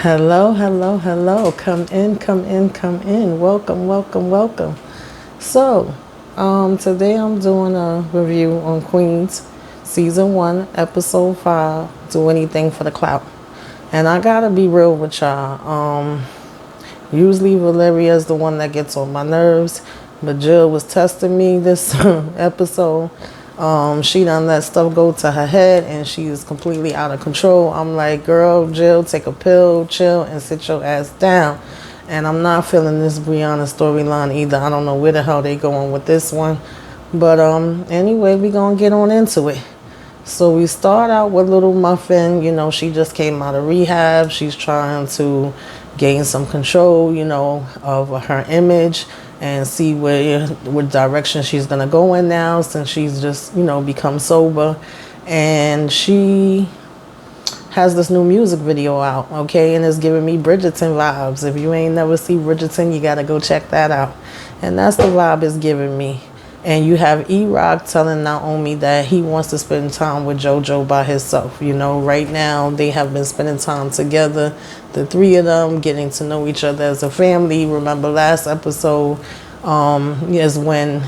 Hello, hello, hello. Come in, come in, come in. Welcome, welcome, welcome. So, today I'm doing a review on Queens, Season 1, Episode 5, Do Anything for the Clout. And I gotta be real with y'all. Usually Valeria is the one that gets on my nerves, but Jill was testing me this episode. She done let stuff go to her head and she is completely out of control. I'm like, girl, Jill, take a pill, chill, and sit your ass down. And I'm not feeling this Brianna storyline either. I don't know where the hell they going with this one. But anyway, we gonna get on into it. So we start out with Little Muffin. She just came out of rehab. She's trying to gain some control, of her image and see what direction she's gonna go in now since she's just, become sober. And she has this new music video out, okay, and it's giving me Bridgerton vibes. If you ain't never seen Bridgerton, you gotta go check that out. And that's the vibe it's giving me. And you have E-Rock telling Naomi that he wants to spend time with JoJo by himself. Right now they have been spending time together, the three of them, getting to know each other as a family. Remember last episode is when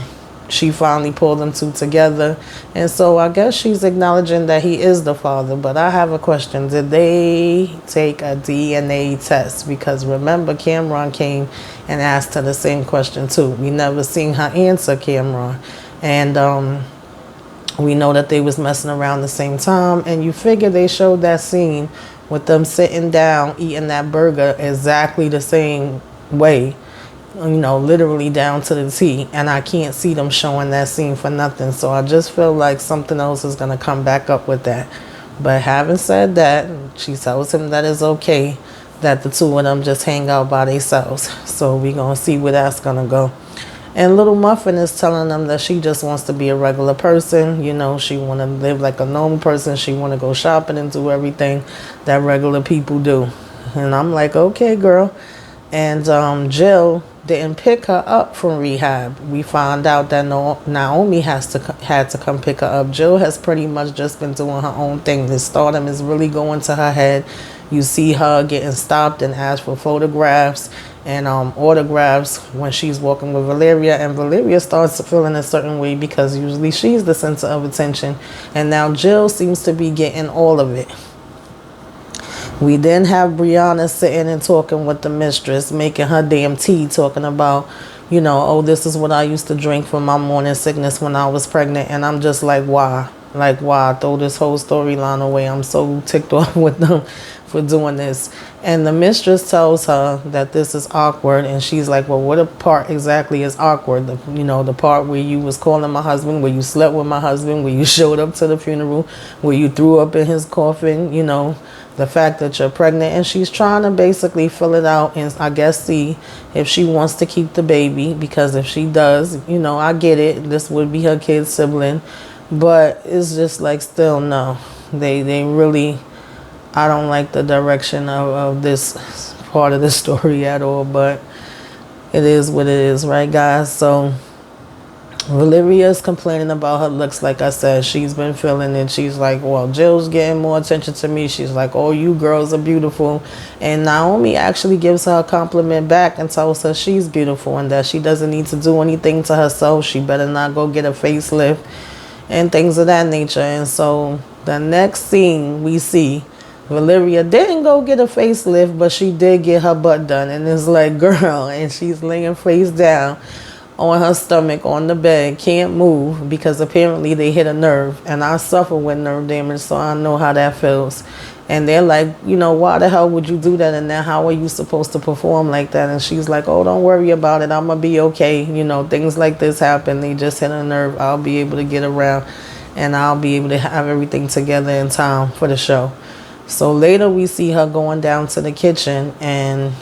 she finally pulled them two together. And so I guess she's acknowledging that he is the father. But I have a question. Did they take a DNA test? Because remember, Cameron came and asked her the same question too. We never seen her answer, Cameron. And we know that they was messing around the same time. And you figure they showed that scene with them sitting down eating that burger exactly the same way, literally down to the T, and I can't see them showing that scene for nothing. So I just feel like something else is going to come back up with that. But having said that, she tells him that it's okay that the two of them just hang out by themselves. So we going to see where that's going to go. And Little Muffin is telling them that she just wants to be a regular person. She want to live like a normal person. She want to go shopping and do everything that regular people do. And I'm like, okay, girl. And Jill didn't pick her up from rehab. We found out that Naomi had to come pick her up. Jill has pretty much just been doing her own thing. This stardom is really going to her head. You see her getting stopped and asked for photographs and autographs when she's walking with Valeria, and Valeria starts feeling a certain way because usually she's the center of attention, and now Jill seems to be getting all of it. We then have Brianna sitting and talking with the mistress, making her damn tea, talking about, oh, this is what I used to drink for my morning sickness when I was pregnant. And I'm just like, why? Like, why? Throw this whole storyline away. I'm so ticked off with them for doing this. And the mistress tells her that this is awkward. And she's like, well, what part exactly is awkward? The part where you was calling my husband, where you slept with my husband, where you showed up to the funeral, where you threw up in his coffin, the fact that you're pregnant. And she's trying to basically fill it out and I guess see if she wants to keep the baby, because if she does, I get it, this would be her kid's sibling, but it's just like, still no, they really, I don't like the direction of this part of the story at all. But it is what it is, right, guys? So Valeria is complaining about her looks. Like I said, she's been feeling it. She's like, well, Jill's getting more attention to me. She's like, oh, you girls are beautiful. And Naomi actually gives her a compliment back and tells her she's beautiful and that she doesn't need to do anything to herself. She better not go get a facelift and things of that nature. And so the next scene we see, Valeria didn't go get a facelift, but she did get her butt done. And it's like, girl, and she's laying face down on her stomach on the bed, can't move because apparently they hit a nerve, and I suffer with nerve damage, so I know how that feels. And they're like, why the hell would you do that, and then how are you supposed to perform like that? And she's like, oh, don't worry about it, I'm gonna be okay. Things like this happen. They just hit a nerve. I'll be able to get around and I'll be able to have everything together in time for the show. So later we see her going down to the kitchen, and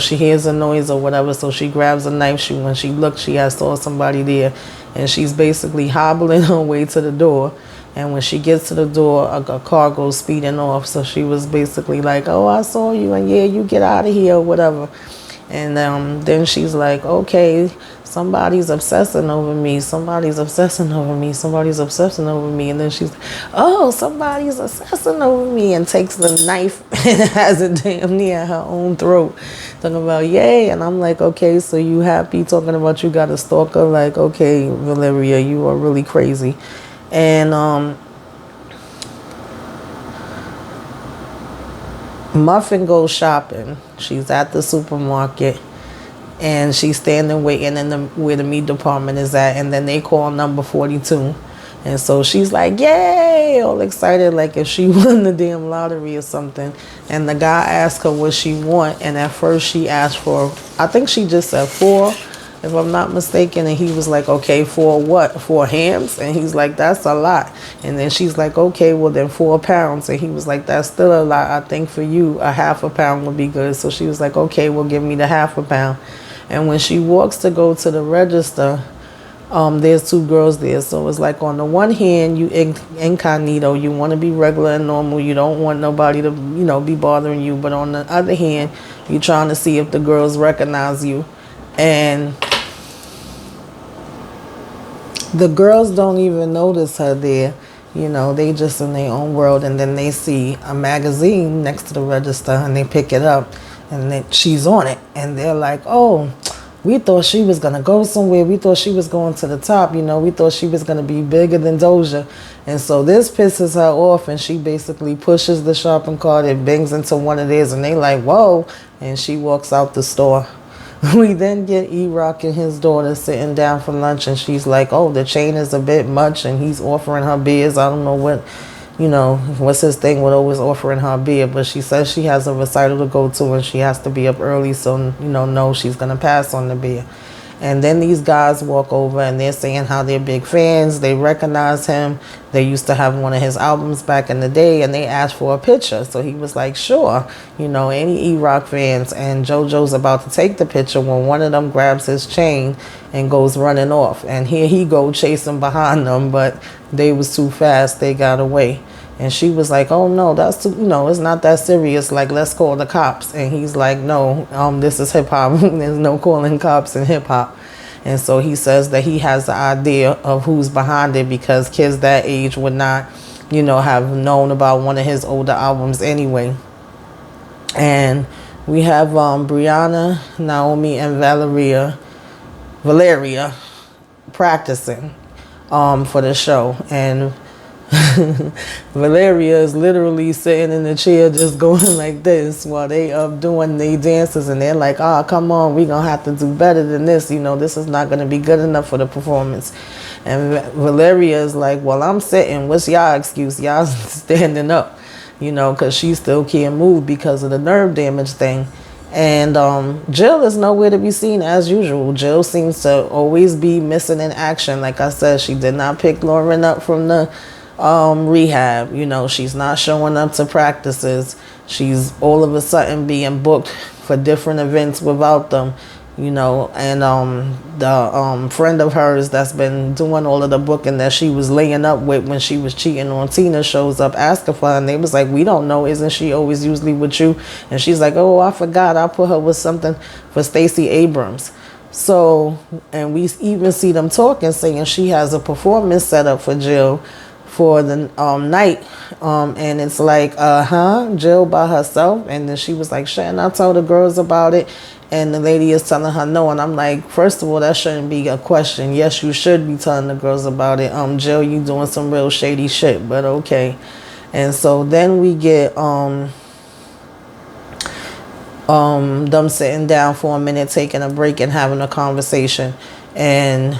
she hears a noise or whatever, so she grabs a knife. When she looks, she has saw somebody there, and she's basically hobbling her way to the door. And when she gets to the door, a car goes speeding off. So she was basically like, oh, I saw you, and yeah, you get out of here or whatever. And then she's like, okay. somebody's obsessing over me, somebody's obsessing over me, somebody's obsessing over me. And then she's, oh, somebody's obsessing over me, and takes the knife and has it damn near her own throat. Talking about, yay. And I'm like, okay, so you happy talking about you got a stalker? Like, okay, Valeria, you are really crazy. And Muffin goes shopping. She's at the supermarket, and she's standing waiting in where the meat department is at, and then they call number 42. And so she's like, yay, all excited, like if she won the damn lottery or something. And the guy asked her what she want, and at first she asked for, I think she just said 4, if I'm not mistaken. And he was like, okay, 4 what? 4 hams? And he's like, that's a lot. And then she's like, okay, well then 4 pounds. And he was like, that's still a lot. I think for you, a half a pound would be good. So she was like, okay, well give me the half a pound. And when she walks to go to the register, there's 2 girls there. So it's like, on the one hand, you incognito, you want to be regular and normal, you don't want nobody to, be bothering you. But on the other hand, you're trying to see if the girls recognize you. And the girls don't even notice her there. They just in their own world. And then they see a magazine next to the register, and they pick it up, and then she's on it. And they're like, oh, we thought she was going to go somewhere. We thought she was going to the top. We thought she was going to be bigger than Doja. And so this pisses her off, and she basically pushes the shopping cart. It bangs into one of theirs, and they like, whoa. And she walks out the store. We then get E-Rock and his daughter sitting down for lunch, and she's like, oh, the chain is a bit much, and he's offering her beers. I don't know what's his thing with always offering her beer, but she says she has a recital to go to and she has to be up early, so no, she's gonna pass on the beer. And then these guys walk over, and they're saying how they're big fans. They recognize him. They used to have one of his albums back in the day, and they asked for a picture. So he was like, sure, any E-Rock fans. And JoJo's about to take the picture when one of them grabs his chain and goes running off. And here he go chasing behind them, but they was too fast. They got away. And she was like, oh no, that's too, it's not that serious. Like, let's call the cops. And he's like, no, this is hip hop. There's no calling cops in hip hop. And so he says that he has the idea of who's behind it, because kids that age would not, have known about one of his older albums anyway. And we have Brianna, Naomi, and Valeria practicing for the show. And Valeria is literally sitting in the chair just going like this while they up doing their dances, and they're like, oh, come on, we gonna have to do better than this. This is not gonna be good enough for the performance. And Valeria is like, well, I'm sitting. What's y'all excuse? Y'all standing up, because she still can't move because of the nerve damage thing. And Jill is nowhere to be seen as usual. Jill seems to always be missing in action. Like I said, she did not pick Lauren up from the rehab. She's not showing up to practices. She's all of a sudden being booked for different events without them, and the friend of hers that's been doing all of the booking that she was laying up with when she was cheating on Tina shows up asking for her, and they was like, we don't know, isn't she always usually with you? And she's like, oh, I forgot, I put her with something for Stacey Abrams. So, and we even see them talking, saying she has a performance set up for Jill for the night, and it's like, Jill by herself. And then she was like, shouldn't I tell the girls about it? And the lady is telling her no. And I'm like, first of all, that shouldn't be a question. Yes, you should be telling the girls about it. Jill, you doing some real shady shit, but okay. And so then we get them sitting down for a minute, taking a break and having a conversation. And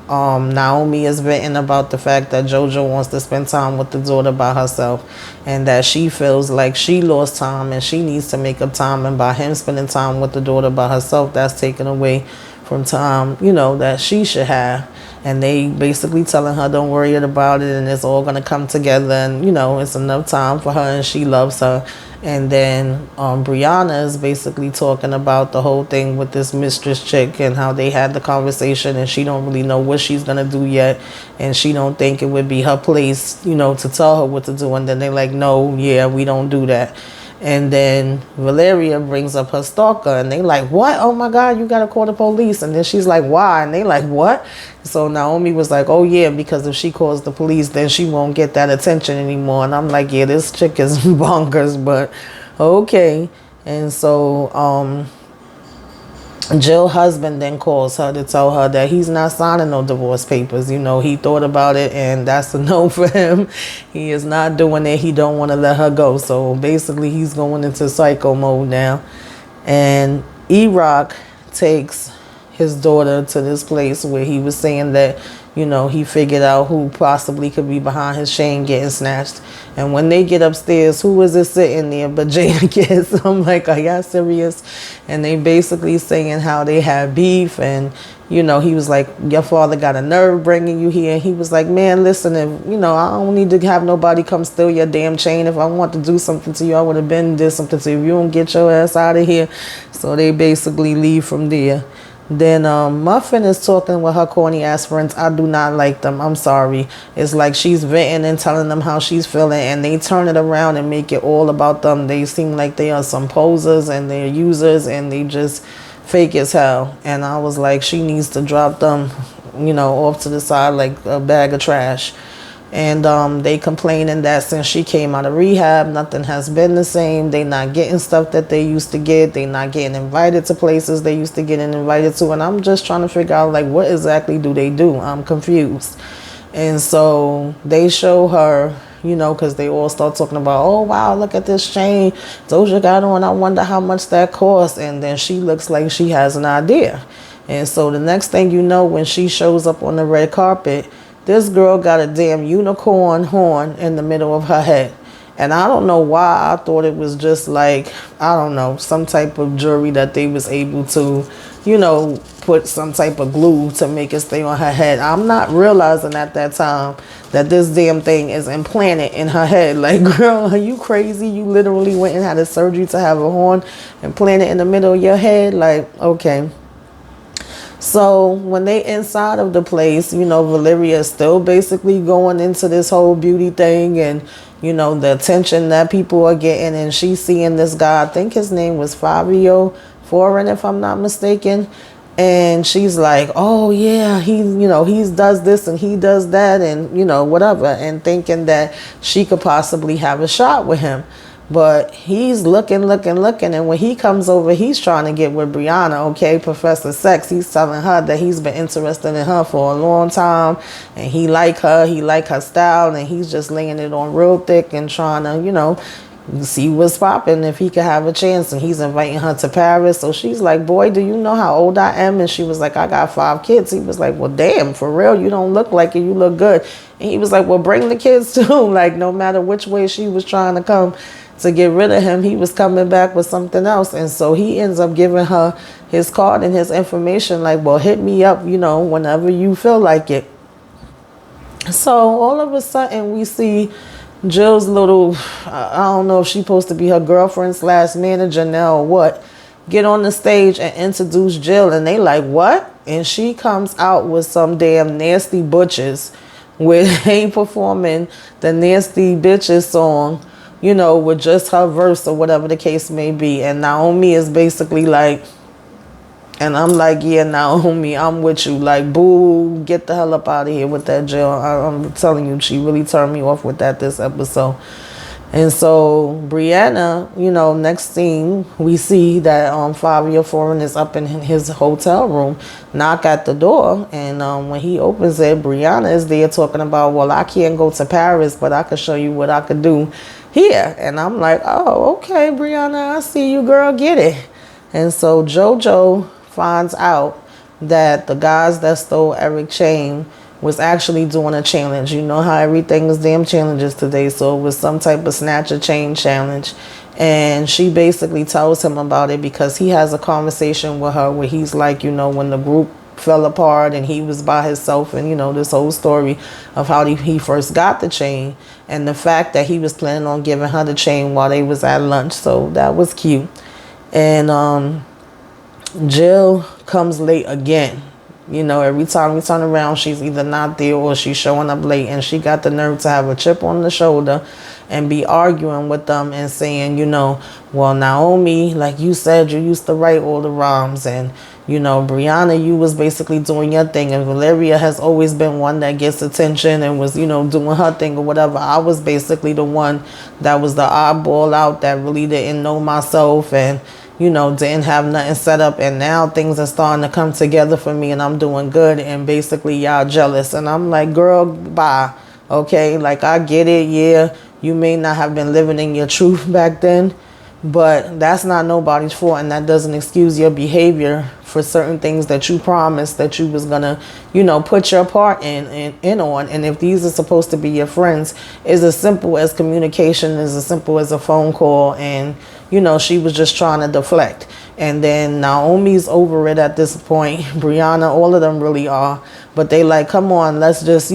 Naomi is venting about the fact that JoJo wants to spend time with the daughter by herself, and that she feels like she lost time and she needs to make up time, and by him spending time with the daughter by herself, that's taken away from time that she should have. And they basically telling her, don't worry about it, and it's all going to come together, and it's enough time for her, and she loves her. And then Brianna is basically talking about the whole thing with this mistress chick and how they had the conversation, and she don't really know what she's going to do yet, and she don't think it would be her place to tell her what to do. And then they're like, no, yeah, we don't do that. And then Valeria brings up her stalker, and they like, what? Oh my God, you gotta call the police. And then she's like, why? And they like, what? So Naomi was like, oh yeah, because if she calls the police, then she won't get that attention anymore. And I'm like, yeah, this chick is bonkers, but okay. And so Jill's husband then calls her to tell her that he's not signing no divorce papers. You know, he thought about it, and that's a no for him. He is not doing it. He don't want to let her go. So basically, he's going into psycho mode now. And E-Rock takes his daughter to this place where he was saying that, you know, he figured out who possibly could be behind his chain getting snatched. And when they get upstairs, who is it sitting there but Jada Kiss? I'm like, are y'all serious? And they basically saying how they had beef, and you know, he was like, your father got a nerve bringing you here. And he was like, man, listen, if, you know, I don't need to have nobody come steal your damn chain. If I want to do something to you, I would have been did something to you. If you don't get your ass out of here. So they basically leave from there. Then Muffin is talking with her corny ass friends. I do not like them. I'm sorry. It's like she's venting and telling them how she's feeling, and they turn it around and make it all about them. They seem like they are some posers and they're users, and they just fake as hell. And I was like, she needs to drop them, you know, off to the side like a bag of trash. And they complaining that since she came out of rehab, nothing has been the same. They not getting stuff that they used to get. They not getting invited to places they used to get invited to. And I'm just trying to figure out, like, what exactly do they do? I'm confused. And so they show her, you know, because they all start talking about, oh, wow, look at this chain Doja got on. I wonder how much that costs. And then she looks like she has an idea. And so the next thing you know, when she shows up on the red carpet, this girl got a damn unicorn horn in the middle of her head. And I don't know why I thought it was just like, I don't know, some type of jewelry that they was able to, you know, put some type of glue to make it stay on her head. I'm not realizing at that time that this damn thing is implanted in her head. Like, girl, are you crazy? You literally went and had a surgery to have a horn implanted in the middle of your head? Like, okay. So when they inside of the place, you know, Valeria is still basically going into this whole beauty thing, and, you know, the attention that people are getting, and she's seeing this guy, I think his name was Fabio Foreign, if I'm not mistaken. And she's like, oh yeah, he, you know, he does this and he does that, and, you know, whatever, and thinking that she could possibly have a shot with him. But he's looking, and when he comes over, he's trying to get with Brianna, okay, Professor Sex. He's telling her that he's been interested in her for a long time, and he like her style, and he's just laying it on real thick and trying to, you know, see what's popping, if he could have a chance. And he's inviting her to Paris. So she's like, boy, do you know how old I am? And she was like, I got 5 kids. He was like, well, damn, for real, you don't look like it, you look good. And he was like, well, bring the kids too. Like, no matter which way she was trying to come to get rid of him, he was coming back with something else. And so he ends up giving her his card and his information, like, well, hit me up, you know, whenever you feel like it. So all of a sudden we see Jill's little, I don't know if she's supposed to be her girlfriend / manager now or what, get on the stage and introduce Jill, and they like, what? And she comes out with some damn nasty butchers with they performing the Nasty Bitches song, you know, with just her verse or whatever the case may be. And Naomi is basically like, and I'm like, yeah, Naomi, I'm with you. Like, boo, get the hell up out of here with that Jill. I'm telling you, she really turned me off with that this episode. And so Brianna, you know, next scene, we see that Fabio Foreign is up in his hotel room, knock at the door. And when he opens it, Brianna is there talking about, well, I can't go to Paris, but I could show you what I could do here. And I'm like, oh, okay, Brianna, I see you, girl, get it. And so JoJo finds out that the guys that stole Eric's chain was actually doing a challenge. You know how everything is damn challenges today. So it was some type of snatch a chain challenge. And she basically tells him about it because he has a conversation with her where he's like, you know, when the group fell apart and he was by himself, and, you know, this whole story of how he first got the chain, and the fact that he was planning on giving her the chain while they was at lunch. So that was cute. And Jill comes late again. You know, every time we turn around, she's either not there or she's showing up late. And she got the nerve to have a chip on the shoulder and be arguing with them and saying, well, Naomi, like you said, you used to write all the rhymes, and Brianna, you was basically doing your thing, and Valeria has always been one that gets attention and was, doing her thing or whatever. I was basically the one that was the oddball out that really didn't know myself and, didn't have nothing set up. And now things are starting to come together for me and I'm doing good. And basically y'all jealous. And I'm like, girl, bye. Okay, like I get it. Yeah, you may not have been living in your truth back then, but that's not nobody's fault, and that doesn't excuse your behavior for certain things that you promised that you was gonna, put your part in on. And if these are supposed to be your friends, it's as simple as communication, is as simple as a phone call. And she was just trying to deflect. And then Naomi's over it at this point. Brianna, all of them really are. But they like, come on, let's just,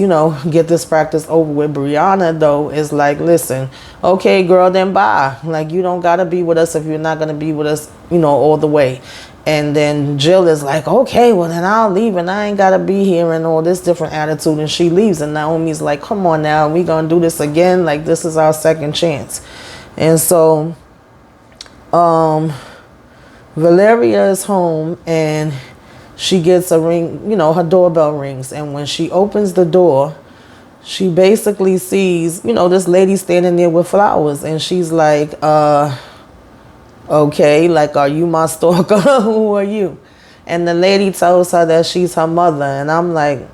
get this practice over with. Brianna, though, is like, listen, okay, girl, then bye. Like, you don't got to be with us if you're not going to be with us, all the way. And then Jill is like, okay, well, then I'll leave and I ain't got to be here, and all this different attitude. And she leaves. And Naomi's like, come on now, we going to do this again. Like, this is our second chance. And so Valeria is home and she gets a ring, her doorbell rings. And when she opens the door, she basically sees, this lady standing there with flowers. And she's like, okay, like, are you my stalker? Who are you? And the lady tells her that she's her mother. And I'm like,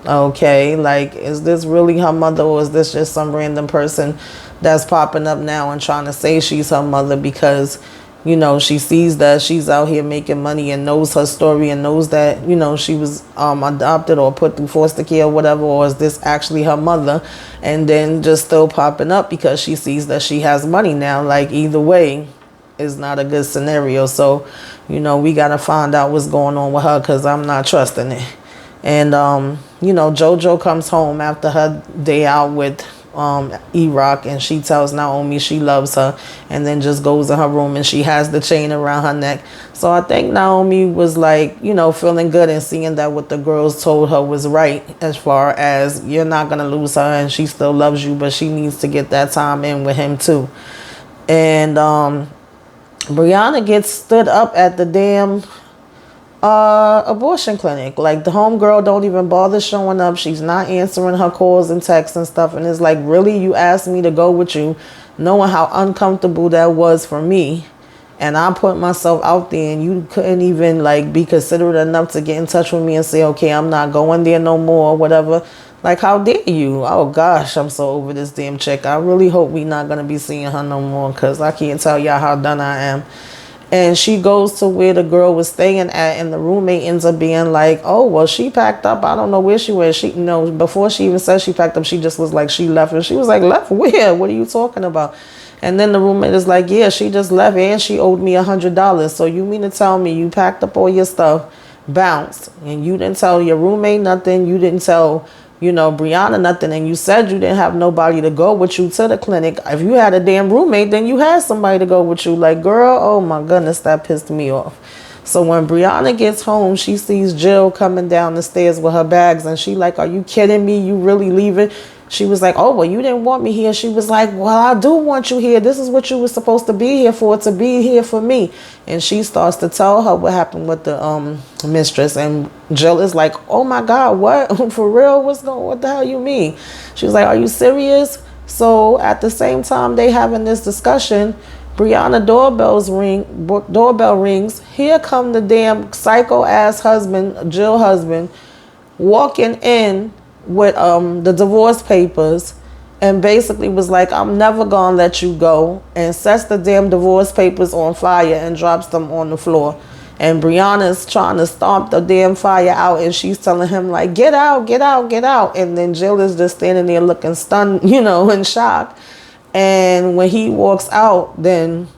okay, like, is this really her mother, or is this just some random person that's popping up now and trying to say she's her mother because, she sees that she's out here making money and knows her story and knows that, she was adopted or put through foster care or whatever, or is this actually her mother? And then just still popping up because she sees that she has money now. Like, either way is not a good scenario. So, we got to find out what's going on with her, because I'm not trusting it. And, JoJo comes home after her day out with E-Rock, and she tells Naomi she loves her, and then just goes in her room and she has the chain around her neck. So I think Naomi was like, feeling good and seeing that what the girls told her was right, as far as you're not going to lose her and she still loves you, but she needs to get that time in with him too. And Brianna gets stood up at the damn abortion clinic. Like, the homegirl don't even bother showing up. She's not answering her calls and texts and stuff. And it's like, really, you asked me to go with you, knowing how uncomfortable that was for me, and I put myself out there, and you couldn't even like be considerate enough to get in touch with me and say, okay, I'm not going there no more or whatever. Like, how dare you? Oh gosh, I'm so over this damn chick. I really hope we not gonna be seeing her no more, because I can't tell y'all how done I am. And she goes to where the girl was staying at, and the roommate ends up being like, oh, well, she packed up. I don't know where she went. She, before she even said she packed up, she just was like, she left. And she was like, left where? What are you talking about? And then the roommate is like, yeah, she just left and she owed me $100. So you mean to tell me you packed up all your stuff, bounced, and you didn't tell your roommate nothing? You didn't tell Brianna nothing, and you said you didn't have nobody to go with you to the clinic. If you had a damn roommate, then you had somebody to go with you. Like, girl, oh my goodness, that pissed me off. So when Brianna gets home, she sees Jill coming down the stairs with her bags, and she like, are you kidding me? You really leaving? She was like, oh, well, you didn't want me here. She was like, well, I do want you here. This is what you were supposed to be here for, to be here for me. And she starts to tell her what happened with the mistress. And Jill is like, oh, my God, what? For real? What the hell you mean? She was like, are you serious? So at the same time they having this discussion, Brianna doorbell rings. Here come the damn psycho-ass husband, Jill husband, walking in with the divorce papers, and basically was like, I'm never gonna let you go, and sets the damn divorce papers on fire and drops them on the floor. And Brianna's trying to stomp the damn fire out, and she's telling him like, get out, get out, get out. And then Jill is just standing there looking stunned, in shock. And when he walks out, then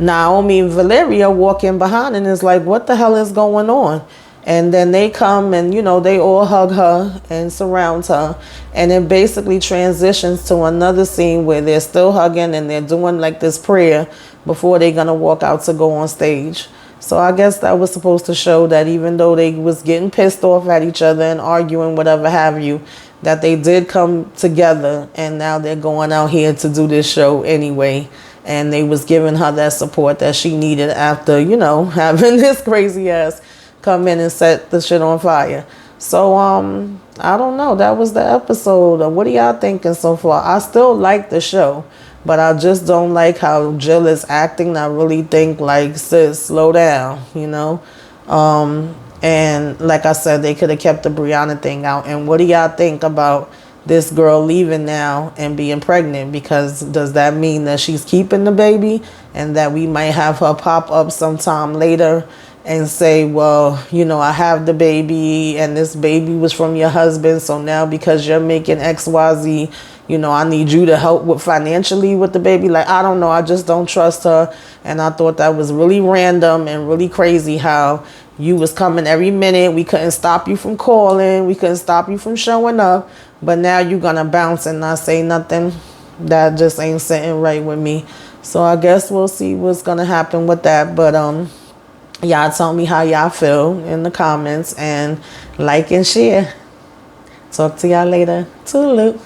Naomi and Valeria walk in behind and is like, what the hell is going on? And then they come and, they all hug her and surround her. And it basically transitions to another scene where they're still hugging and they're doing like this prayer before they're going to walk out to go on stage. So I guess that was supposed to show that even though they was getting pissed off at each other and arguing, whatever have you, that they did come together, and now they're going out here to do this show anyway. And they was giving her that support that she needed after, having this crazy ass come in and set the shit on fire. So, I don't know. That was the episode. What are y'all thinking so far? I still like the show, but I just don't like how Jill is acting. I really think, like, sis, slow down, And like I said, they could have kept the Brianna thing out. And what do y'all think about this girl leaving now and being pregnant? Because does that mean that she's keeping the baby and that we might have her pop up sometime later and say, well, I have the baby and this baby was from your husband. So now because you're making XYZ, I need you to help with financially with the baby. Like, I don't know. I just don't trust her. And I thought that was really random and really crazy how you was coming every minute. We couldn't stop you from calling. We couldn't stop you from showing up. But now you're going to bounce and not say nothing. That just ain't sitting right with me. So I guess we'll see what's going to happen with that. But, y'all tell me how y'all feel in the comments and like and share. Talk to y'all later. Toodaloo.